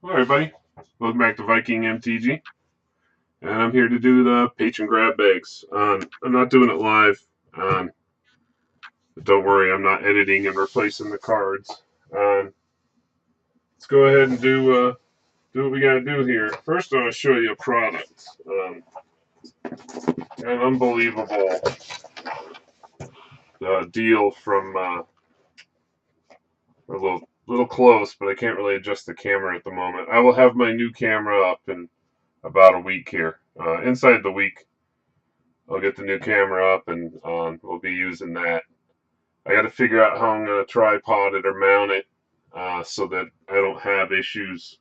Hello everybody, welcome back to Viking MTG, and I'm here to do the Patron Grab Bags. I'm not doing it live, but don't worry, I'm not editing and replacing the cards. Let's go ahead and do what we gotta do here. First, I'm gonna show you a product, an unbelievable deal from a little close, but I can't really adjust the camera at the moment. I will have my new camera up in about a week here. Inside the week, I'll get the new camera up and we'll be using that. I got to figure out how I'm going to tripod it or mount it so that I don't have issues.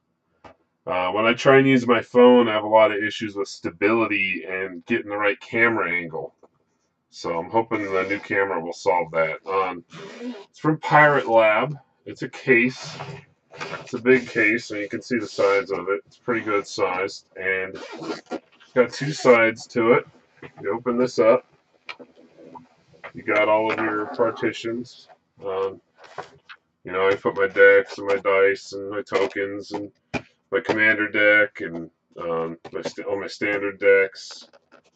When I try and use my phone, I have a lot of issues with stability and getting the right camera angle. So I'm hoping the new camera will solve that. It's from Pirate Lab. It's a case. It's a big case, and you can see the size of it. It's pretty good sized, and it's got two sides to it. You open this up. You got all of your partitions. Um, I put my decks and my dice and my tokens and my commander deck and all my standard decks.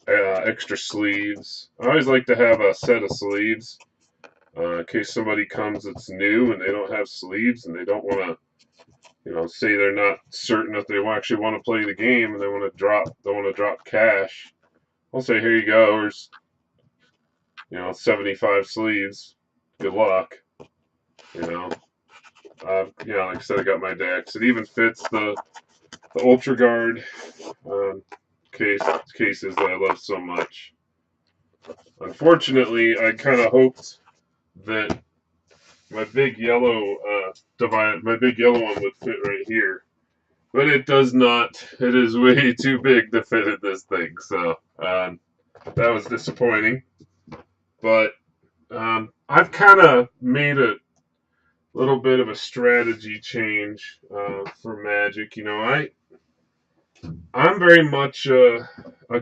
Extra sleeves. I always like to have a set of sleeves in case somebody comes that's new and they don't have sleeves and they don't want to, say they're not certain if they actually want to play the game and they want to drop cash. I'll say, here you go. There's 75 sleeves. Good luck. Like I said, I got my decks. It even fits the Ultra Guard cases that I love so much. Unfortunately, I kind of hoped that my big yellow my big yellow one would fit right here, but it does not. It is way too big to fit in this thing. So that was disappointing. But I've kind of made a little bit of a strategy change for Magic. I'm very much a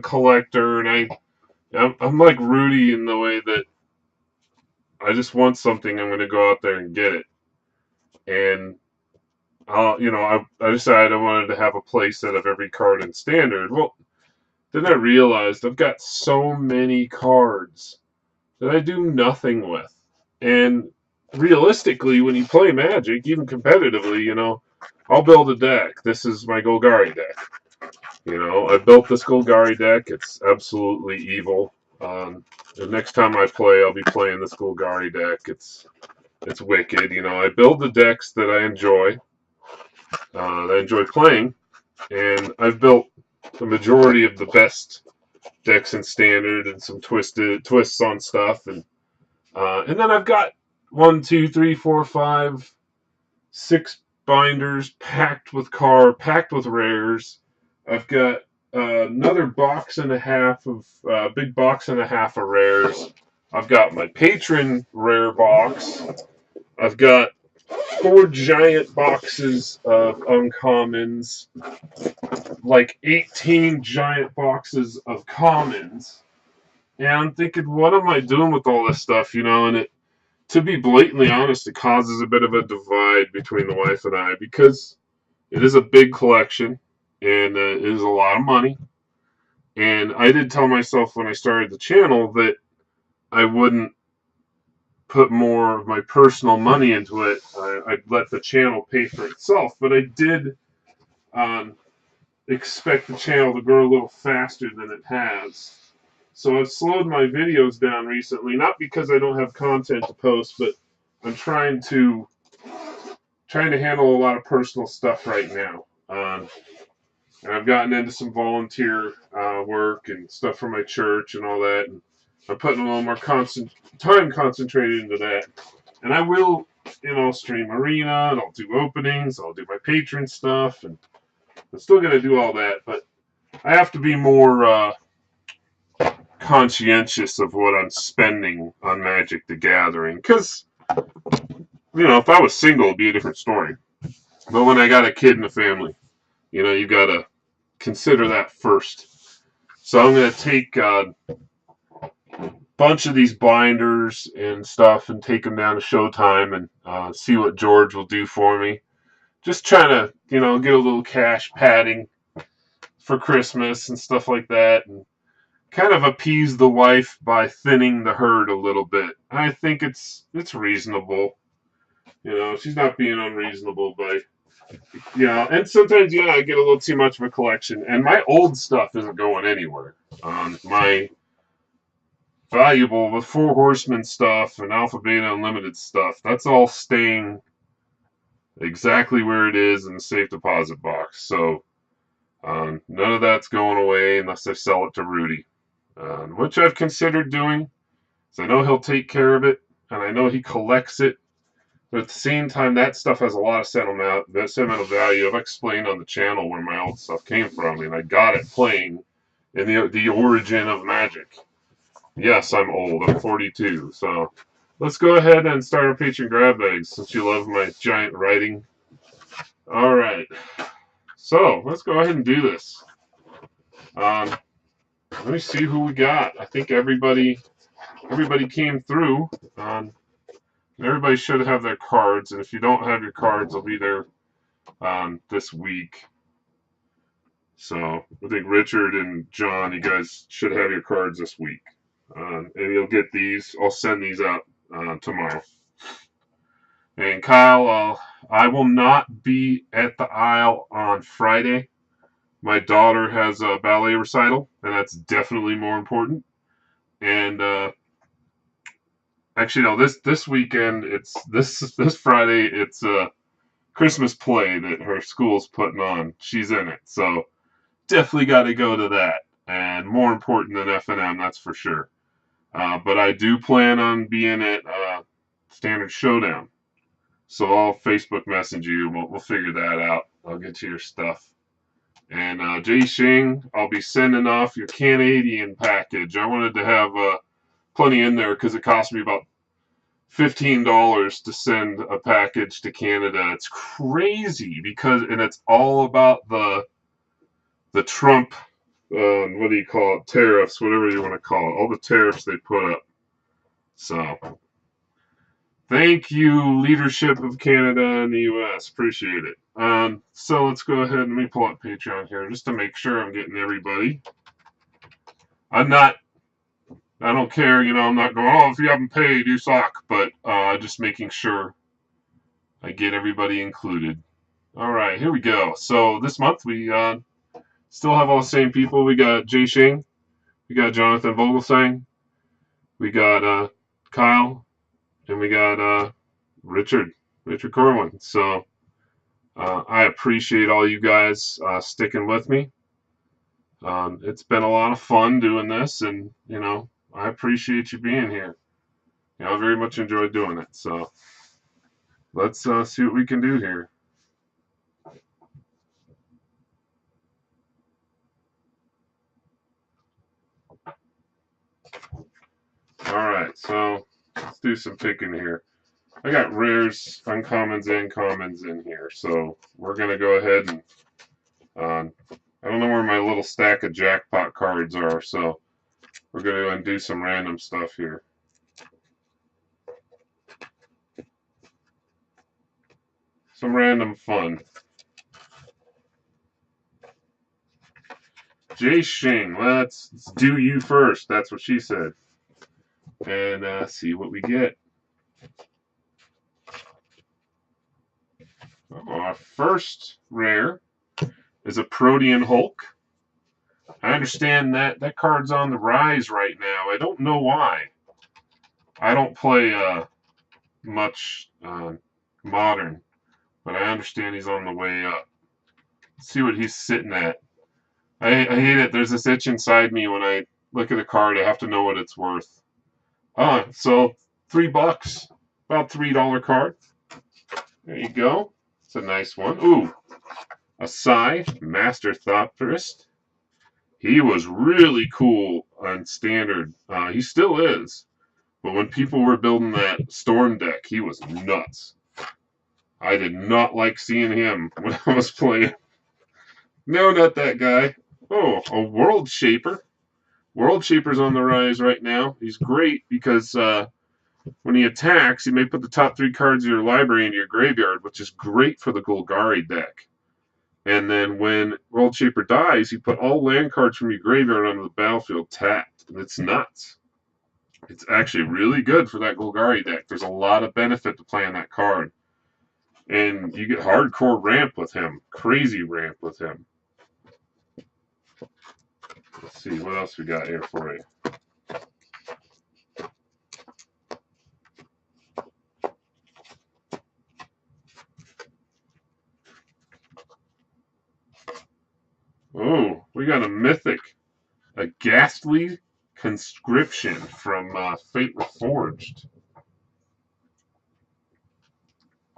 collector, and I'm like Rudy in the way that I just want something. I'm going to go out there and get it, and I decided I wanted to have a play set of every card in Standard. Well, then I realized I've got so many cards that I do nothing with, and realistically, when you play Magic, even competitively, I'll build a deck. This is my Golgari deck. I built this Golgari deck. It's absolutely evil. The next time I play, I'll be playing this Golgari deck. It's wicked. I build the decks that I enjoy playing, and I've built the majority of the best decks in Standard and some twists on stuff, and then I've got 6 binders packed with rares. I've got another box and a half of big box and a half of rares. I've got my Patron rare box. I've got 4 giant boxes of uncommons, like 18 giant boxes of commons. And I'm thinking, what am I doing with all this stuff? And to be blatantly honest, it causes a bit of a divide between the wife and I because it is a big collection and it is a lot of money. And I did tell myself when I started the channel that I wouldn't put more of my personal money into it. I'd let the channel pay for itself. But I did expect the channel to grow a little faster than it has. So I've slowed my videos down recently, not because I don't have content to post, but I'm trying to handle a lot of personal stuff right now. And I've gotten into some volunteer work and stuff for my church and all that. And I'm putting a little more time concentrated into that. And I will, stream Arena, and I'll do openings, I'll do my patron stuff, and I'm still going to do all that. But I have to be more conscientious of what I'm spending on Magic the Gathering. Because, if I was single, it'd be a different story. But when I got a kid in the family, you got to consider that first. So I'm going to take a bunch of these binders and stuff and take them down to Showtime and see what George will do for me. just trying to, get a little cash padding for Christmas and stuff like that, and kind of appease the wife by thinning the herd a little bit. I think it's reasonable. She's not being unreasonable by, and sometimes, I get a little too much of a collection, and my old stuff isn't going anywhere. My valuable with Four Horsemen stuff and Alpha Beta Unlimited stuff, that's all staying exactly where it is in the safe deposit box. So none of that's going away unless I sell it to Rudy, which I've considered doing. So I know he'll take care of it, and I know he collects it. But at the same time, that stuff has a lot of sentimental value. I've explained on the channel where my old stuff came from, and I got it playing in the origin of Magic. Yes, I'm old. I'm 42. So let's go ahead and start our Patron Grab Bags since you love my giant writing. All right. So let's go ahead and do this. Let me see who we got. I think everybody came through. Everybody should have their cards, and if you don't have your cards, they'll be there this week. So I think Richard and John, you guys should have your cards this week. And you'll get these. I'll send these out tomorrow. And Kyle, I will not be at the aisle on Friday. My daughter has a ballet recital, and that's definitely more important. And actually, no, this weekend, it's this Friday, it's a Christmas play that her school's putting on. She's in it, so definitely got to go to that. And more important than F&M, that's for sure. But I do plan on being at Standard Showdown. So I'll Facebook message you. We'll figure that out. I'll get you your stuff. And Jay Shing, I'll be sending off your Canadian package. I wanted to have plenty in there because it cost me about $15 to send a package to Canada. It's crazy and it's all about the Trump, what do you call it, tariffs, whatever you want to call it, all the tariffs they put up. So thank you, leadership of Canada and the U.S. Appreciate it. So let's go ahead and let me pull up Patreon here just to make sure I'm getting everybody. I don't care, I'm not going, oh, if you haven't paid, you suck. But just making sure I get everybody included. All right, here we go. So this month we still have all the same people. We got Jay Shing. We got Jonathan Vogelsang. We got Kyle. And we got Richard Corwin. So I appreciate all you guys sticking with me. It's been a lot of fun doing this, and I appreciate you being here. I very much enjoyed doing it. So let's see what we can do here. All right, so let's do some picking here. I got rares, uncommons, and commons in here, so we're gonna go ahead and I don't know where my little stack of jackpot cards are, so we're gonna go and do some random stuff here. Some random fun. Jay Shing, let's do you first. That's what she said. And see what we get. Our first rare is a Protean Hulk. I understand that card's on the rise right now. I don't know why. I don't play much modern, but I understand he's on the way up. Let's see what he's sitting at. I hate it. There's this itch inside me when I look at a card. I have to know what it's worth. So $3, about $3 card. There you go. It's a nice one. Ooh, a Psy Master Thopterist. He was really cool on Standard. He still is. But when people were building that Storm deck, he was nuts. I did not like seeing him when I was playing. No, not that guy. Oh, a World Shaper. World Shaper's on the rise right now. He's great because When he attacks, you may put the top 3 cards of your library into your graveyard, which is great for the Golgari deck. And then when World Shaper dies, you put all land cards from your graveyard onto the battlefield tapped. And it's nuts. It's actually really good for that Golgari deck. There's a lot of benefit to playing that card. And you get hardcore ramp with him. Crazy ramp with him. Let's see, what else we got here for you? Oh, we got a mythic. A ghastly conscription from Fate Reforged.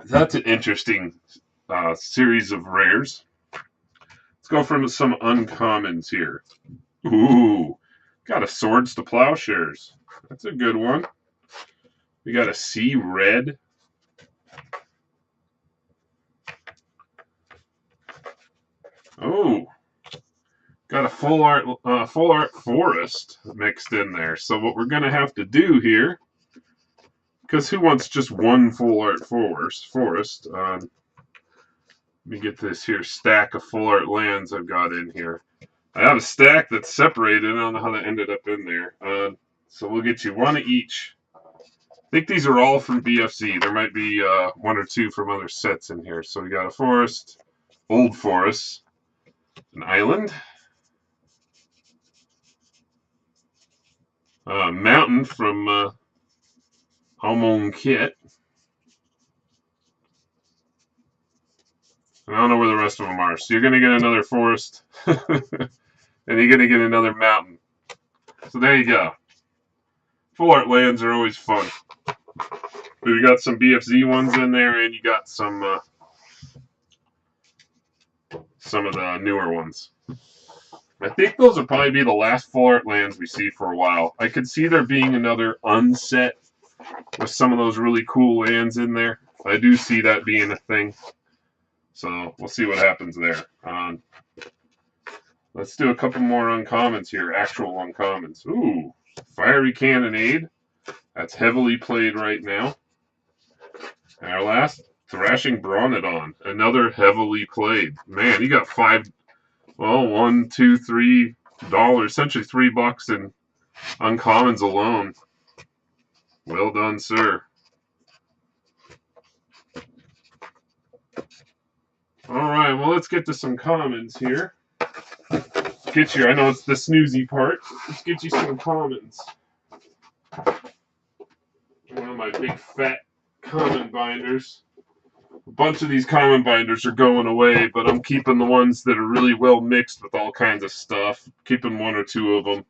That's an interesting series of rares. Let's go from some uncommons here. Ooh, got a Swords to Plowshares. That's a good one. We got a Sea Red. Oh, got a full art forest mixed in there. So what we're gonna have to do here, because who wants just one full art forest? Let me get this here stack of full art lands I've got in here. I have a stack that's separated. I don't know how that ended up in there. So we'll get you one of each. I think these are all from BFZ. There might be one or two from other sets in here. So we got a forest, old forest, an island, mountain from Homon Kit. I don't know where the rest of them are. So you're going to get another forest, and you're going to get another mountain. So there you go. Full art lands are always fun. But you got some BFZ ones in there, and you got some of the newer ones. I think those will probably be the last full art lands we see for a while. I could see there being another unset with some of those really cool lands in there. I do see that being a thing. So we'll see what happens there. Let's do a couple more uncommons here. Actual uncommons. Ooh, Fiery Cannonade. That's heavily played right now. And our last, Thrashing Bronodon. Another heavily played. Man, you got $5, well, $1, $2, $3, essentially $3 in uncommons alone. Well done, sir. All right, well, let's get to some commons here. Get you, I know it's the snoozy part. Let's get you some commons. One of my big fat common binders. A bunch of these common binders are going away, but I'm keeping the ones that are really well mixed with all kinds of stuff. Keeping one or two of them.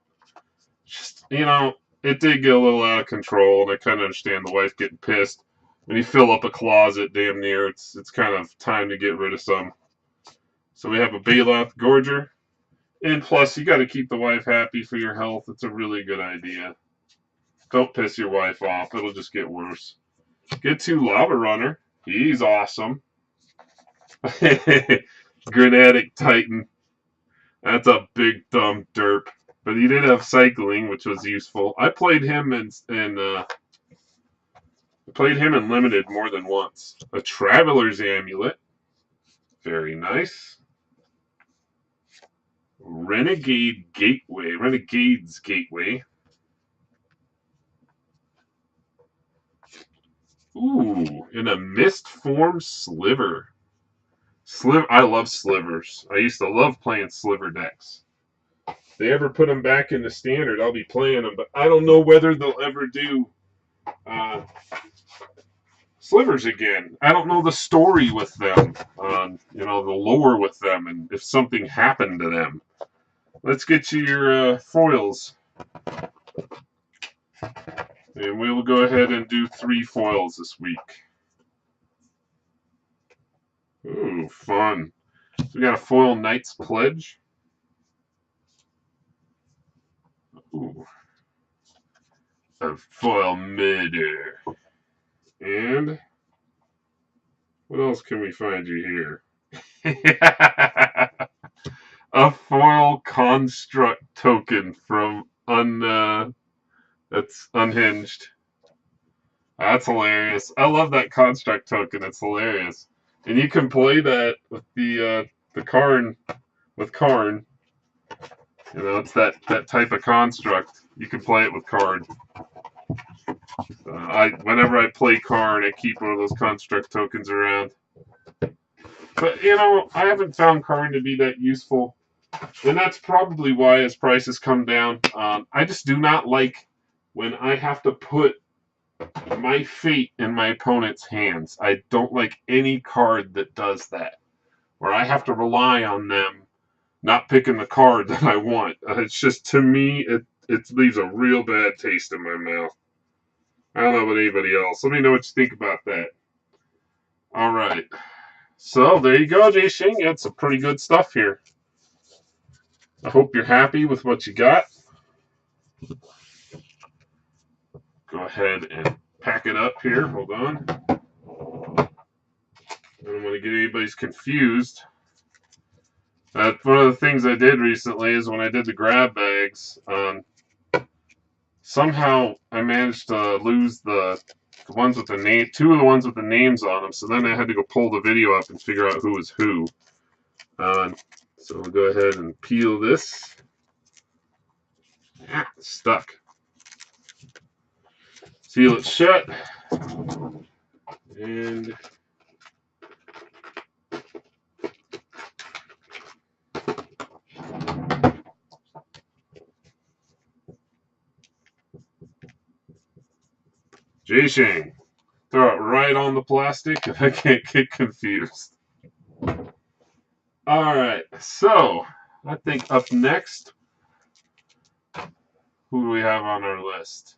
Just, you know, it did get a little out of control, and I kind of understand the wife getting pissed. When you fill up a closet damn near, it's kind of time to get rid of some. So we have a Baloth Gorger. And plus, you got to keep the wife happy for your health. It's a really good idea. Don't piss your wife off. It'll just get worse. Get to Lava Runner. He's awesome. Granatic Titan. That's a big dumb derp. But he did have cycling, which was useful. I played him in limited more than once. A Traveler's Amulet. Very nice. Renegade's Gateway. Ooh, in a mist form sliver. I love slivers. I used to love playing sliver decks. If they ever put them back in the standard, I'll be playing them, but I don't know whether they'll ever do slivers again. I don't know the story with them, the lore with them, and if something happened to them. Let's get you your foils. And we will go ahead and do 3 foils this week. Ooh, fun. So we got a foil Knight's Pledge. Ooh. A foil Midder. And what else can we find you here? A foil Construct token from that's Unhinged. That's hilarious. I love that construct token. It's hilarious, and you can play that with the Karn with Karn. You know, it's that type of construct. You can play it with Karn. I whenever I play Karn, I keep one of those construct tokens around. But you know, I haven't found Karn to be that useful, and that's probably why his prices come down. I just do not like when I have to put my fate in my opponent's hands. I don't like any card that does that, where I have to rely on them not picking the card that I want. It's just, to me, it leaves a real bad taste in my mouth. I don't know about anybody else. Let me know what you think about that. All right. So there you go, Jay Shing. You had some pretty good stuff here. I hope you're happy with what you got. Go ahead and pack it up here. Hold on. I don't want to get anybody's confused. One of the things I did recently is when I did the grab bags, somehow I managed to lose the ones with the name, two of the ones with the names on them. So then I had to go pull the video up and figure out who was who. So we'll go ahead and peel this. Stuck. Seal it shut. And Jay Shane. Throw it right on the plastic if I can't get confused. Alright, so I think up next, who do we have on our list?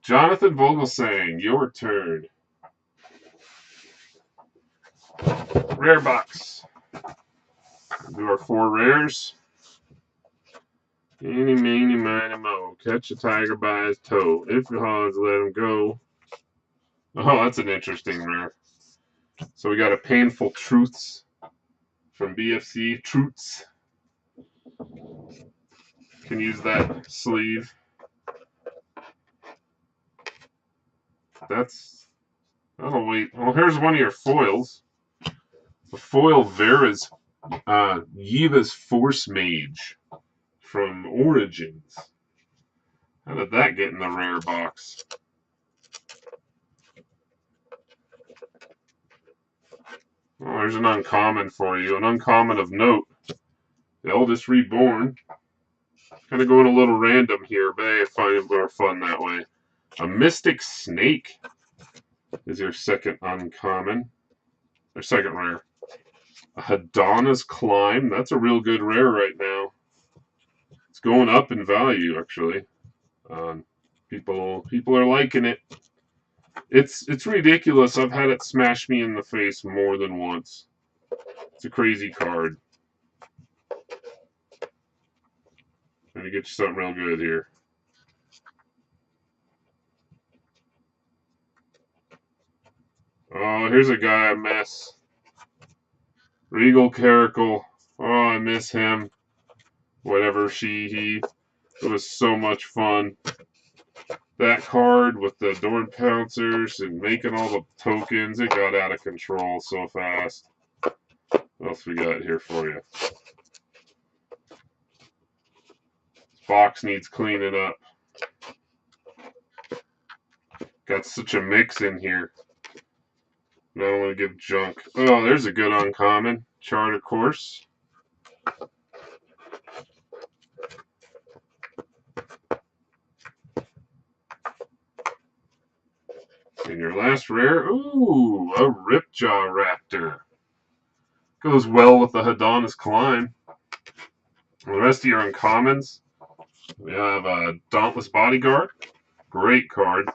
Jonathan Vogelsang, your turn. Rare box. Do our 4 rares. Eeny, meeny, miny, mo. Catch a tiger by his toe. If you're hard, let him go. Oh, that's an interesting rare. So we got a Painful Truths from BFC. Truths. Can use that sleeve. That'll wait. Well, here's one of your foils. The foil Vera's Yiva's Force Mage from Origins. How did that get in the rare box? Well, there's an uncommon for you. An uncommon of note. The Eldest Reborn. Kind of going a little random here, but I find it more fun that way. A Mystic Snake is your second uncommon. Or second rare. A Hadana's Climb. That's a real good rare right now. It's going up in value, actually. People are liking it. It's ridiculous. I've had it smash me in the face more than once. It's a crazy card. Trying to get you something real good here. Oh, here's a guy I miss. Regal Caracal. Oh, I miss him. Whatever he. It was so much fun. That card with the Dorn Pouncers and making all the tokens, it got out of control so fast. What else we got here for you? This box needs cleaning up. Got such a mix in here. I don't want to give junk. Oh, there's a good uncommon. Charter Course. And your last rare, ooh, a Ripjaw Raptor. Goes well with the Hadana's Climb. And the rest of your uncommons, we have a Dauntless Bodyguard. Great card.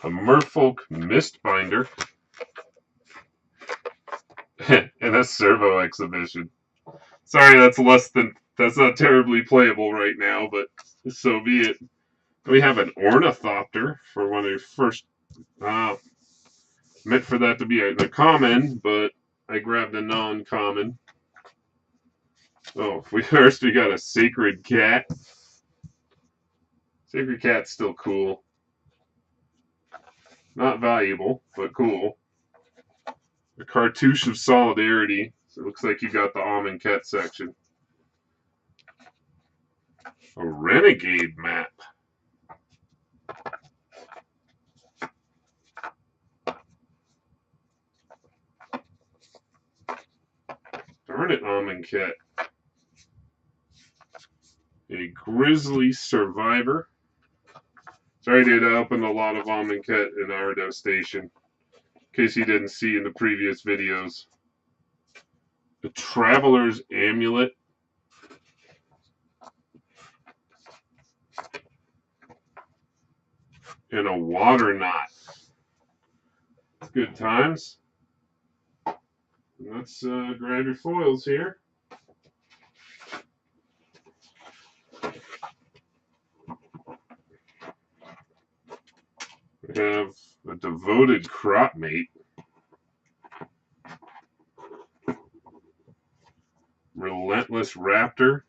A Merfolk Mistbinder. And a Servo Exhibition. Sorry, that's not terribly playable right now, but so be it. We have an Ornithopter for one of your first, meant for that to be a common, but I grabbed a non-common. Oh, we got a Sacred Cat. Sacred Cat's still cool. Not valuable, but cool. A cartouche of solidarity. So it looks like you got the Amonkhet section. A renegade map. Darn it, Amonkhet. A grizzly survivor. Sorry, dude, I opened a lot of Amonkhet in our devastation. In case you didn't see in the previous videos. The Traveler's Amulet. And a water knot. Good times. Let's grab your foils here. We have a devoted crop mate. Relentless Raptor.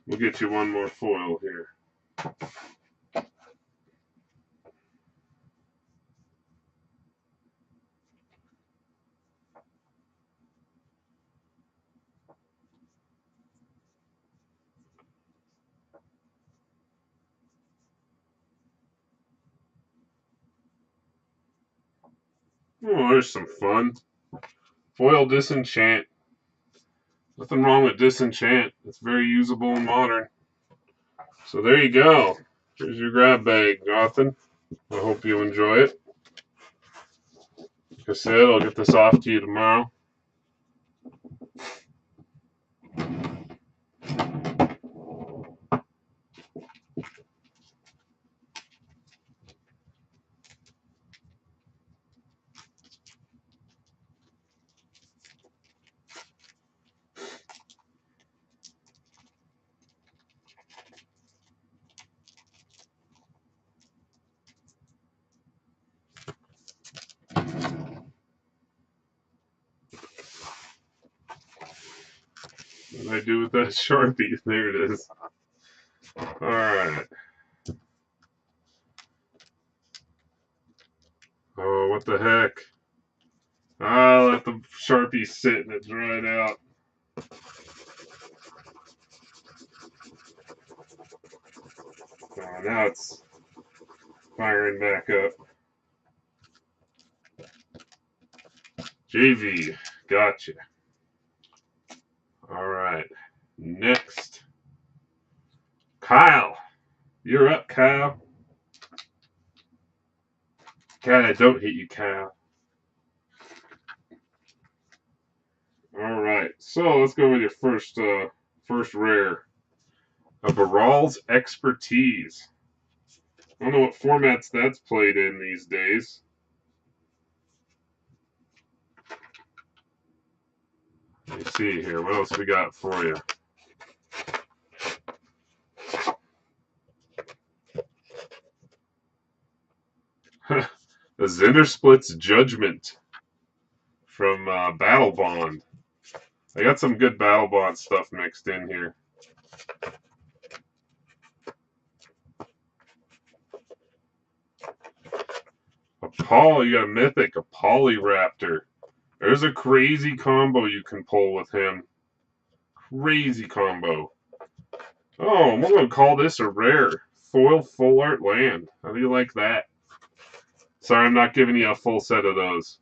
We'll get you one more foil here. Oh, there's some fun. Foil Disenchant. Nothing wrong with Disenchant. It's very usable and modern. So there you go. Here's your grab bag, Jonathan. I hope you enjoy it. Like I said, I'll get this off to you tomorrow. What did I do with that Sharpie? There it is. Alright. Oh, what the heck? I let the Sharpie sit and it dried out. Oh, now it's firing back up. JV, gotcha. Alright. Next. Kyle. You're up, Kyle. God, I don't hate you, Kyle. Alright, so let's go with your first rare. A Baral's Expertise. I don't know what formats that's played in these days. Let me see here. What else we got for you? A Zendersplit's Judgment from Battle Bond. I got some good Battle Bond stuff mixed in here. You got a Mythic, a Polyraptor. There's a crazy combo you can pull with him. Crazy combo. Oh, I'm going to call this a rare. Foil Full Art Land. How do you like that? Sorry, I'm not giving you a full set of those.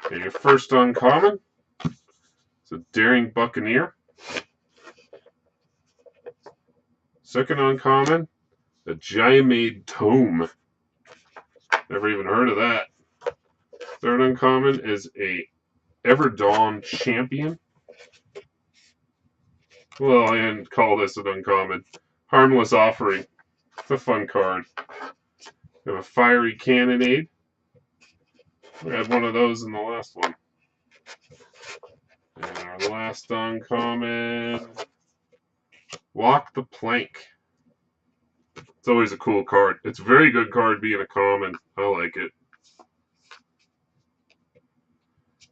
Okay, your first uncommon. It's a Daring Buccaneer. Second uncommon. A Giamade Tome. Never even heard of that. Third uncommon is a Everdawn Champion. Well, I didn't call this an uncommon. Harmless Offering. It's a fun card. We have a Fiery Cannonade. We had one of those in the last one. And our last uncommon, Walk the Plank. It's always a cool card. It's a very good card being a common. I like it.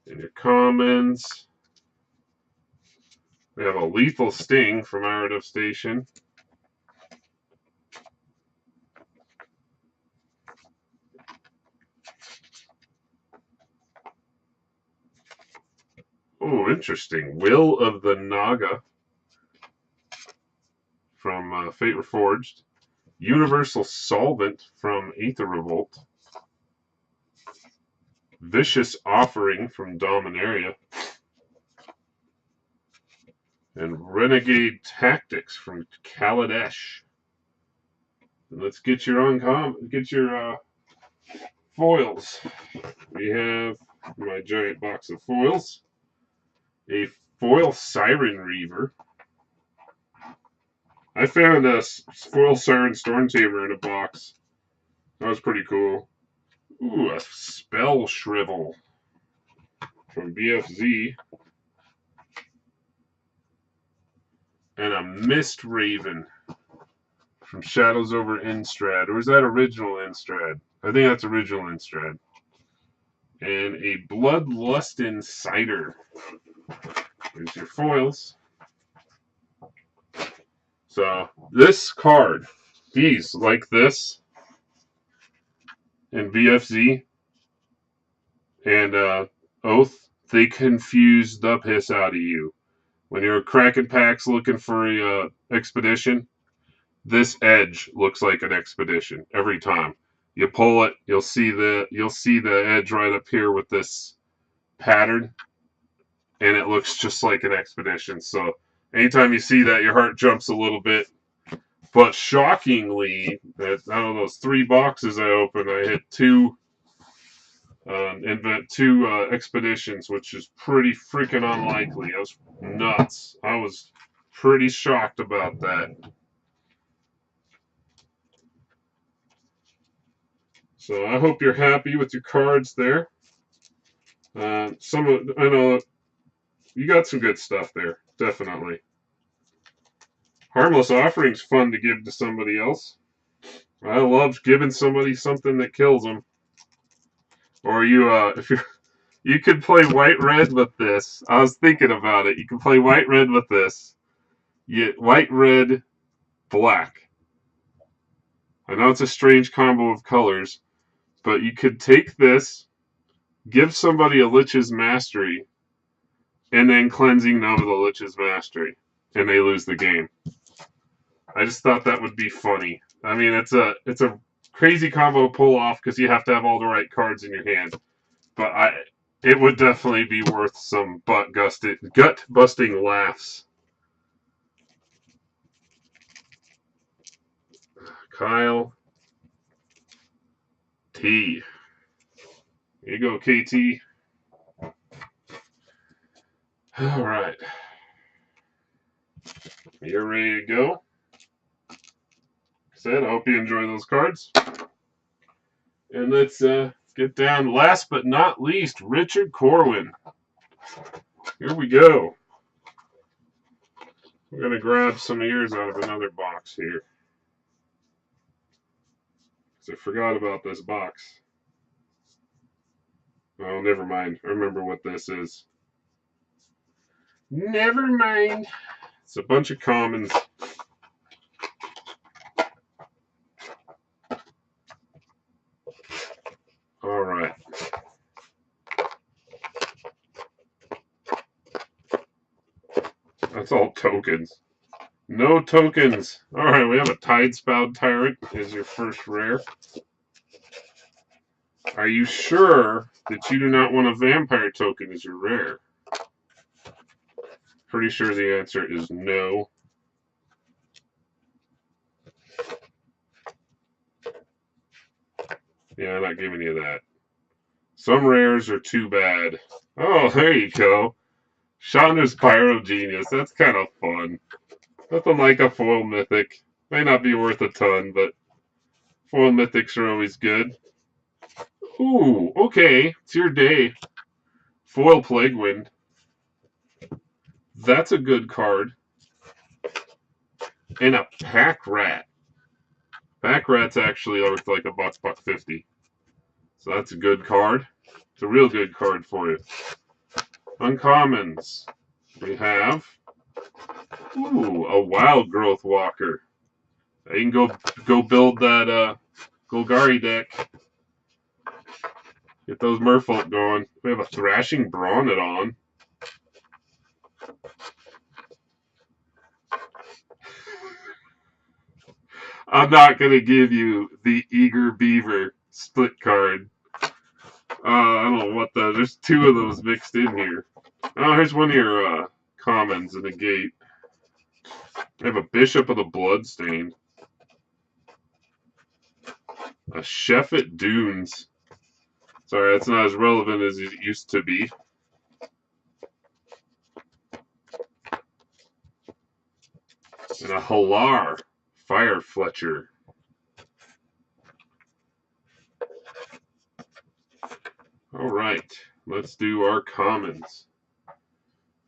In your commons, we have a Lethal Sting from our devastation. Oh, interesting. Will of the Naga from Fate Reforged. Universal Solvent from Aether Revolt. Vicious Offering from Dominaria. And Renegade Tactics from Kaladesh. And let's get your foils. We have my giant box of foils. A foil Siren Reaver. I found a foil Siren Stormtamer in a box. That was pretty cool. Ooh, a Spell Shrivel from BFZ. And a Mist Raven from Shadows over Innistrad. Or is that original Innistrad? I think that's original Innistrad. And a Bloodlust Insider. There's your foils. So, this card, these, like this, in BFZ, and Oath, they confuse the piss out of you. When you're cracking packs looking for a expedition, this edge looks like an expedition every time. You pull it, you'll see the edge right up here with this pattern, and it looks just like an expedition. So anytime you see that, your heart jumps a little bit. But shockingly, out of those 3 boxes I opened, I hit two expeditions, which is pretty freaking unlikely. I was nuts. I was pretty shocked about that. So I hope you're happy with your cards there. I know you got some good stuff there, definitely. Harmless Offering's fun to give to somebody else. I love giving somebody something that kills them. Or you could play white-red with this. I was thinking about it. You can play white-red with this. White-red, black. I know it's a strange combo of colors, but you could take this, give somebody a Lich's Mastery, and then Cleansing Nova the Lich's Mastery, and they lose the game. I just thought that would be funny. I mean, it's a crazy combo pull off because you have to have all the right cards in your hand. But it would definitely be worth some gut-busting laughs. Kyle T. Here you go, KT. All right. You're ready to go. Said, I hope you enjoy those cards. And let's get down. Last but not least, Richard Corwin. Here we go. We're going to grab some ears out of another box here. Because I forgot about this box. Oh, never mind. I remember what this is. Never mind. It's a bunch of commons. All right. That's all tokens. No tokens. All right, we have a Tidespout Tyrant as your first rare. Are you sure that you do not want a Vampire token as your rare? Pretty sure the answer is no. Yeah, I'm not giving you that. Some rares are too bad. Oh, there you go. Chandra's Pyro Genius. That's kind of fun. Nothing like a foil mythic. May not be worth a ton, but foil mythics are always good. Ooh, okay. It's your day. Foil Plague Wind. That's a good card. And a Pack Rat. Pack Rat's actually worth like $1.50. So that's a good card. It's a real good card for you. Uncommons. We have a Wild Growth Walker. You can go build that Golgari deck. Get those Merfolk going. We have a Thrashing Brawnodon. I'm not gonna give you the Eager Beaver split card. I don't know what the. There's two of those mixed in here. Oh, here's one of your commons in the gate. I have a Bishop of the Bloodstained. A Chef at Dunes. Sorry, that's not as relevant as it used to be. And a Halar Fire Fletcher. All right, let's do our commons.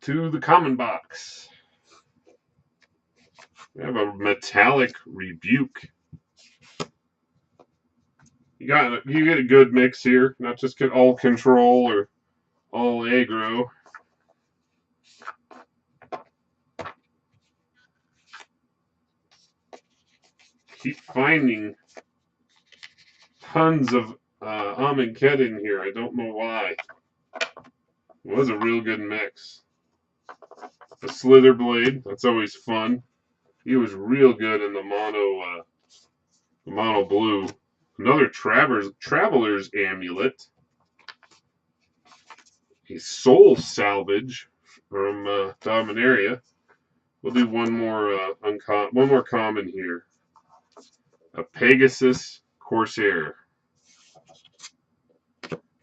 To the common box. We have a Metallic Rebuke. You get a good mix here, not just get all control or all aggro. Keep finding tons of Amonkhet in here. I don't know why. It was a real good mix. The Slitherblade, that's always fun. He was real good in the mono blue. Another Traveler's Amulet. A Soul Salvage from Dominaria. We'll do one more common here. A Pegasus Corsair.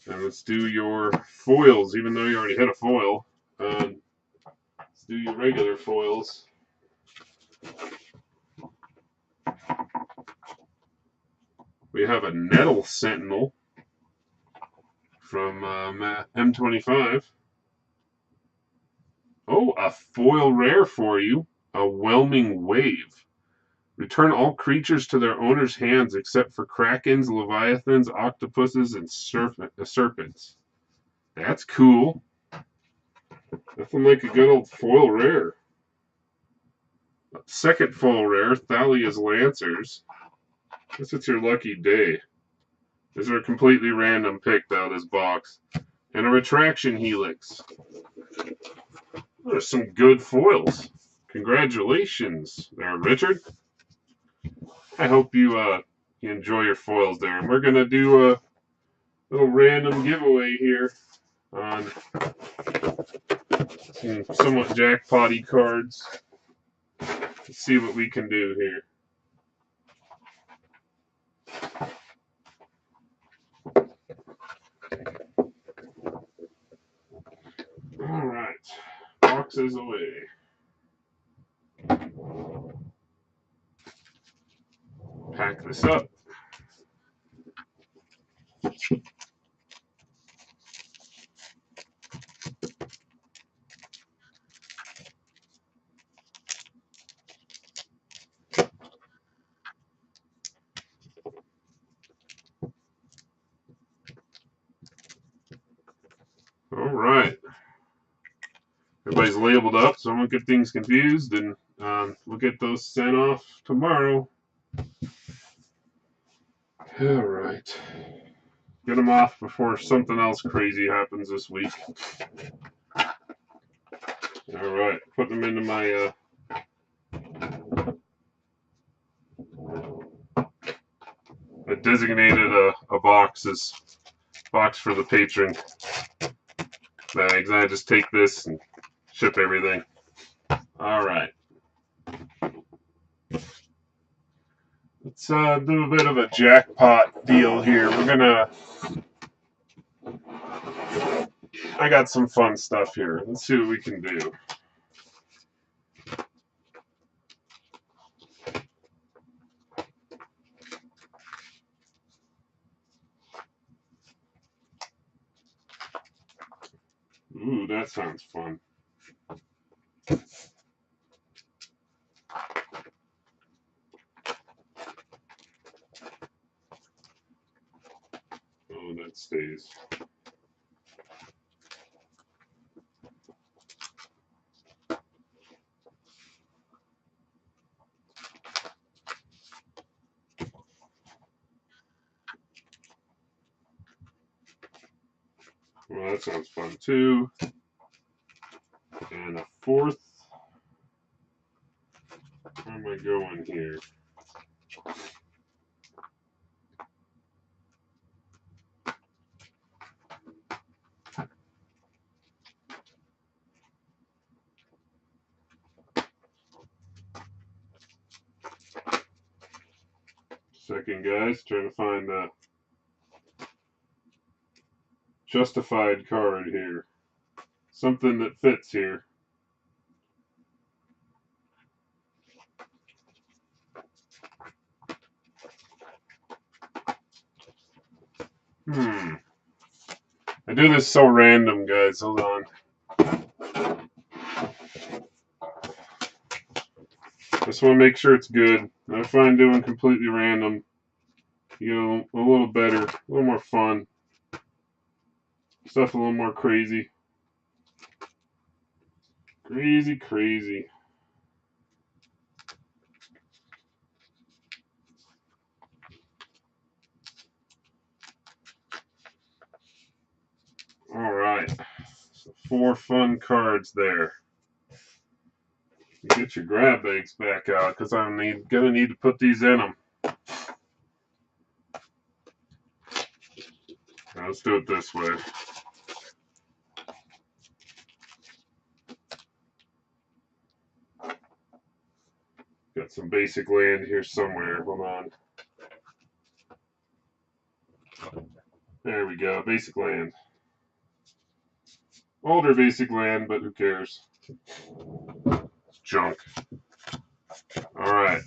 And let's do your foils, even though you already had a foil. Let's do your regular foils. We have a Nettle Sentinel from M25. Oh, a foil rare for you. A Whelming Wave. Return all creatures to their owner's hands except for krakens, leviathans, octopuses, and serpents. That's cool. Nothing like a good old foil rare. Second foil rare, Thalia's Lancers. I guess it's your lucky day. These are completely random picked out of this box. And a Retraction Helix. There's some good foils. Congratulations there, Richard. I hope you enjoy your foils there. And we're going to do a little random giveaway here on some somewhat jackpotty cards. Let's see what we can do here. All right, boxes away. Pack this up. All right. Everybody's labeled up, so I won't get things confused, and we'll get those sent off tomorrow. All right. Get them off before something else crazy happens this week. All right. Put them into my I designated a box for the patron bags. I just take this and ship everything. All right. Let's do a bit of a jackpot deal here. I got some fun stuff here. Let's see what we can do. Ooh, that sounds fun. Oh, that stays. Well, that sounds fun too. And a fourth. Where am I going here? Second, guys, trying to find the justified card here. Something that fits here. I do this so random, guys. Hold on. Just want to make sure it's good. I find doing completely random, you know, a little better, a little more fun. Stuff a little more crazy. Crazy. All right. So 4 fun cards there. Get your grab bags back out because I'm gonna need to put these in them. Now, let's do it this way. Got some basic land here somewhere. Hold on. There we go. Basic land. Older basic land, but who cares? It's junk. All right.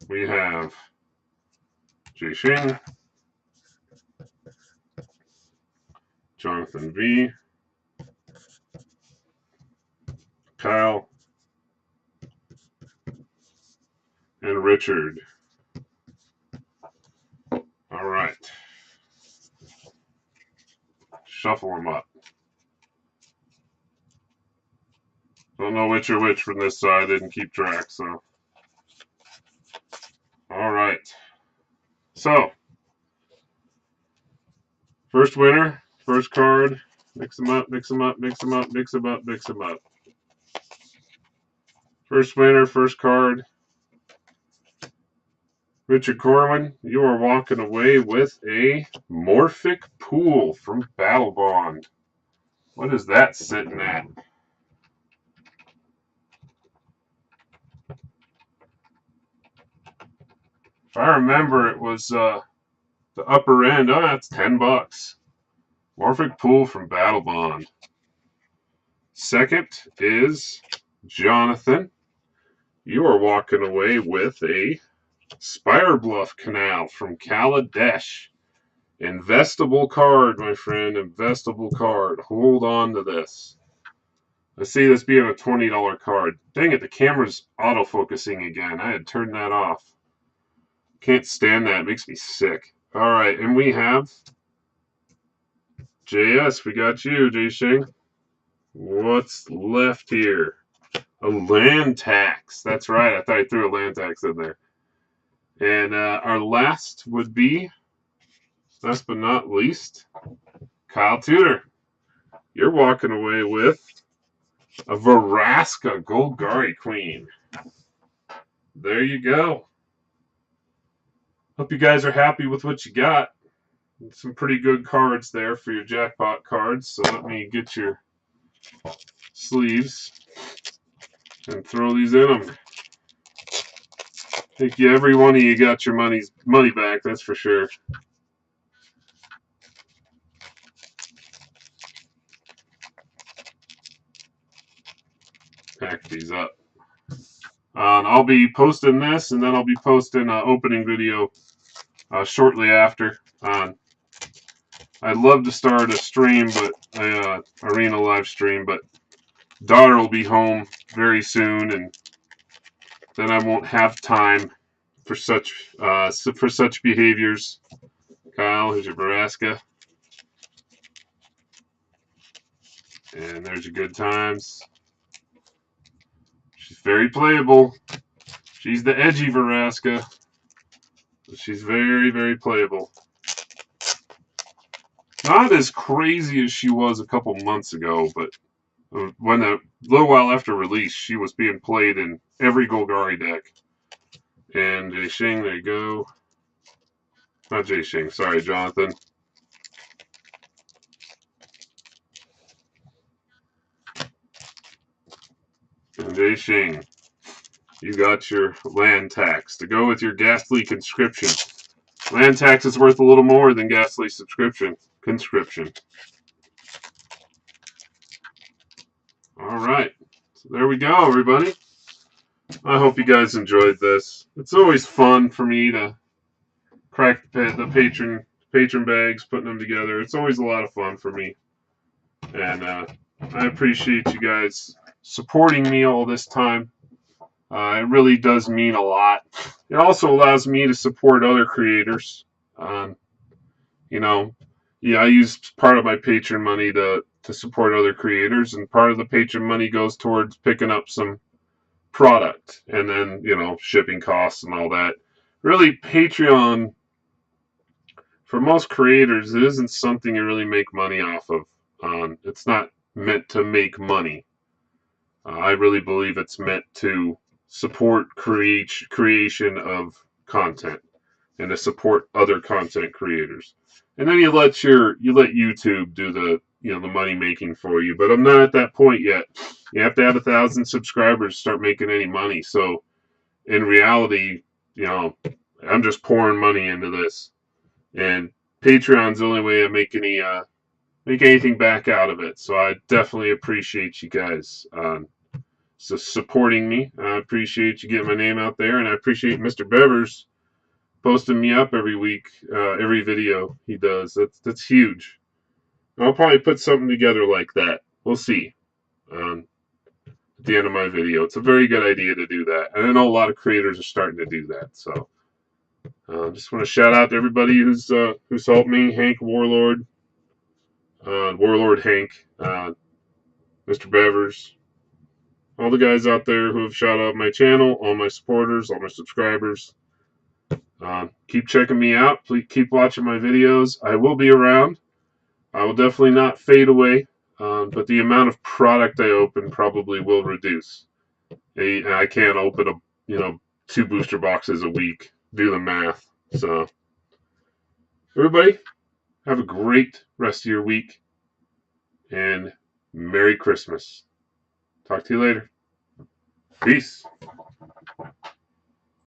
We have Jixing, Jonathan V, Kyle, and Richard. All right. Shuffle them up. Don't know which are which from this side. I didn't keep track, so. All right. So, first winner, first card. Mix them up, mix them up, mix them up, mix them up, mix them up. First winner, first card. Richard Corwin, you are walking away with a Morphic Pool from Battle Bond. What is that sitting at? If I remember, it was the upper end. Oh, that's $10. Morphic Pool from Battle Bond. Second is Jonathan. You are walking away with a Spire Bluff Canal from Kaladesh. Investable card, my friend. Investable card. Hold on to this. I see this being a $20 card. Dang it, the camera's autofocusing again. I had turned that off. Can't stand that. It makes me sick. All right, and we have JS. We got you, Jixing. What's left here? A land tax. That's right. I thought I threw a land tax in there. And our last would be, last but not least, Kyle Tudor. You're walking away with a Veraska Golgari Queen. There you go. Hope you guys are happy with what you got. Some pretty good cards there for your jackpot cards. So let me get your sleeves and throw these in them. I think every one of you got your money back, that's for sure. Pack these up. I'll be posting this, and then I'll be posting an opening video shortly after. I'd love to start a stream, but arena live stream, but daughter will be home very soon, and then I won't have time for such behaviors. Kyle, here's your Veraska, and there's your good times. She's very playable. She's the edgy Veraska. She's very playable. Not as crazy as she was a couple months ago, but when a little while after release, she was being played in every Golgari deck. And Jixing, there you go. Not Jixing, sorry, Jonathan. And Jixing. you got your land tax to go with your ghastly conscription. Land tax is worth a little more than ghastly conscription. All right, so there we go, everybody. I hope you guys enjoyed this. It's always fun for me to crack the patron bags, putting them together. It's always a lot of fun for me, and I appreciate you guys supporting me all this time. It really does mean a lot. It also allows me to support other creators. Um, you know, yeah, I use part of my patron money to support other creators, and part of the patron money goes towards picking up some product, and then shipping costs and all that. Really, Patreon for most creators, it isn't something you really make money off of. It's not meant to make money. I really believe it's meant to support creation of content and to support other content creators. And then you let YouTube do the money making for you. But I'm not at that point yet. You have to have 1,000 subscribers to start making any money. So in reality, I'm just pouring money into this, and Patreon's the only way I make anything back out of it. So I definitely appreciate you guys supporting me. I appreciate you getting my name out there, and I appreciate Mr. Bevers posting me up every week, every video he does. That's huge. I'll probably put something together like that. We'll see. At the end of my video, it's a very good idea to do that, and I know a lot of creators are starting to do that. So, just want to shout out to everybody who's helped me: Hank Warlord, Warlord Hank, Mr. Bevers, all the guys out there who have shouted out my channel, all my supporters, all my subscribers. Keep checking me out. Please keep watching my videos. I will be around. I will definitely not fade away, but the amount of product I open probably will reduce. I can't open 2 booster boxes a week. Do the math. So, everybody, have a great rest of your week, and Merry Christmas. Talk to you later. Peace.